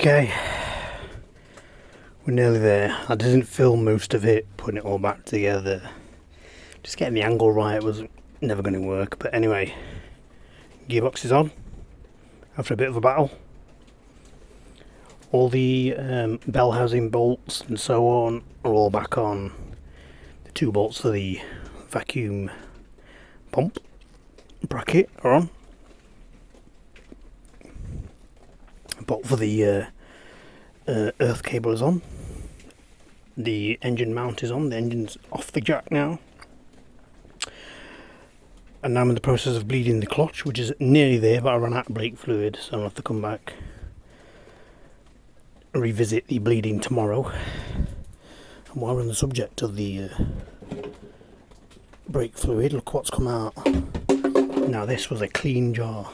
Okay, we're nearly there. I didn't film most of it, putting it all back together. Just getting the angle right was never going to work. But anyway, gearbox is on after a bit of a battle. All the bell housing bolts and so on are all back on. The 2 bolts for the vacuum pump bracket are on. Bolt for the earth cable is on. The engine mount is on. The engine's off the jack now. And now I'm in the process of bleeding the clutch, which is nearly there, but I ran out of brake fluid, so I'll have to come back and revisit the bleeding tomorrow. And while we're on the subject of the brake fluid, look what's come out. Now this was a clean jar.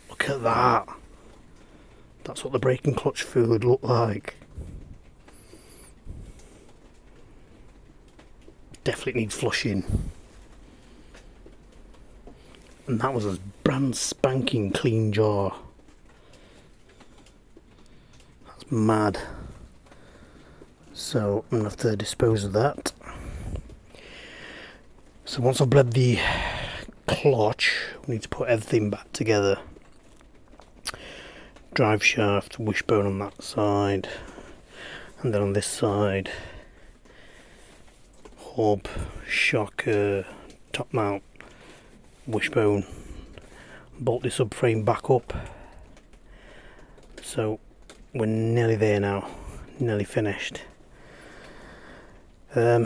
Look at that. That's what the brake and clutch fluid looked like. Definitely needs flushing. And that was a brand spanking clean jar. That's mad. So I'm going to have to dispose of that. So once I've bled the clutch, we need to put everything back together. Drive shaft, wishbone on that side, and then on this side, hub, shocker, top mount, wishbone. Bolt the subframe back up. So we're nearly there now, nearly finished. I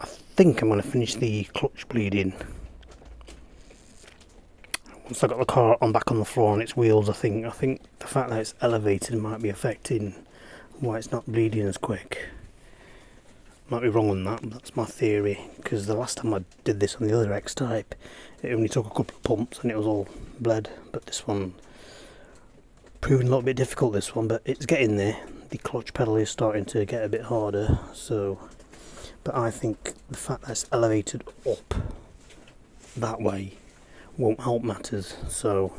think I'm going to finish the clutch bleeding once I got the car back on the floor on its wheels. I think the fact that it's elevated might be affecting why it's not bleeding as quick. Might be wrong on that, but that's my theory, because the last time I did this on the other Xtype, it only took a couple of pumps and it was all bled. But this one proving a little bit difficult, this one, but it's getting there. The clutch pedal is starting to get a bit harder, so but I think the fact that it's elevated up that way won't help matters. So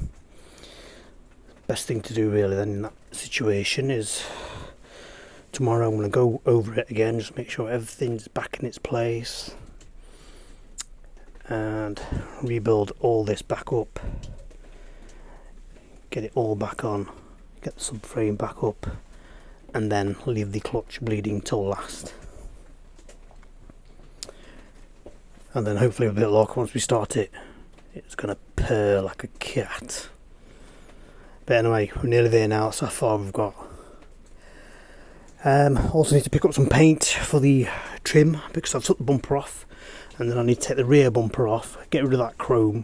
best thing to do really then in that situation is tomorrow I'm going to go over it again, just make sure everything's back in its place and rebuild all this back up, get it all back on, get the subframe back up, and then leave the clutch bleeding till last. And then hopefully with a bit of luck, once we start it, it's going to purr like a cat. But anyway, we're nearly there now. So far we've got. Also need to pick up some paint for the trim, because I've took the bumper off, and then I need to take the rear bumper off, get rid of that chrome,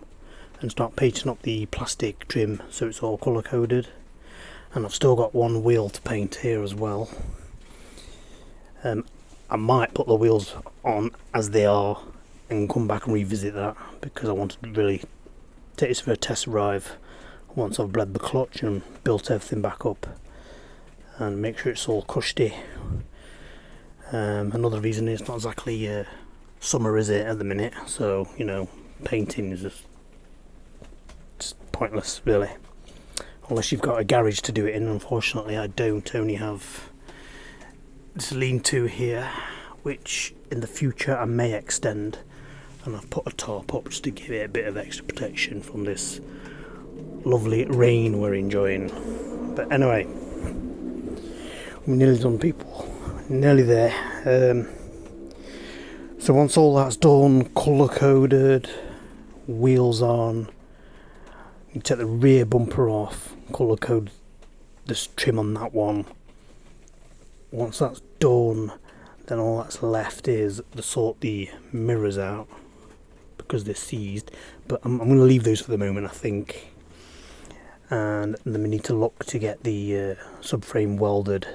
and start painting up the plastic trim so it's all colour coded. And I've still got one wheel to paint here as well. I might put the wheels on as they are and come back and revisit that, because I want to really take this for a test drive once I've bled the clutch and built everything back up and make sure it's all cushy. Another reason is not exactly summer, is it, at the minute, so you know, painting is just pointless really, unless you've got a garage to do it in. Unfortunately I don't, only have this lean-to here, which in the future I may extend, and I've put a tarp up just to give it a bit of extra protection from this lovely rain we're enjoying. But anyway, we're nearly done, people, nearly there. So once all that's done, colour coded, wheels on, you take the rear bumper off, colour code this trim on that one. Once that's done, then all that's left is to sort the mirrors out, because they're seized, but I'm going to leave those for the moment, I think. And then we need to look to get the subframe welded.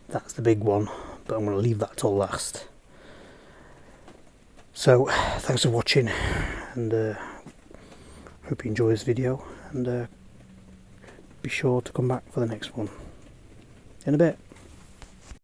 That's the big one, but I'm going to leave that till last. So thanks for watching, and hope you enjoy this video, and be sure to come back for the next one in a bit.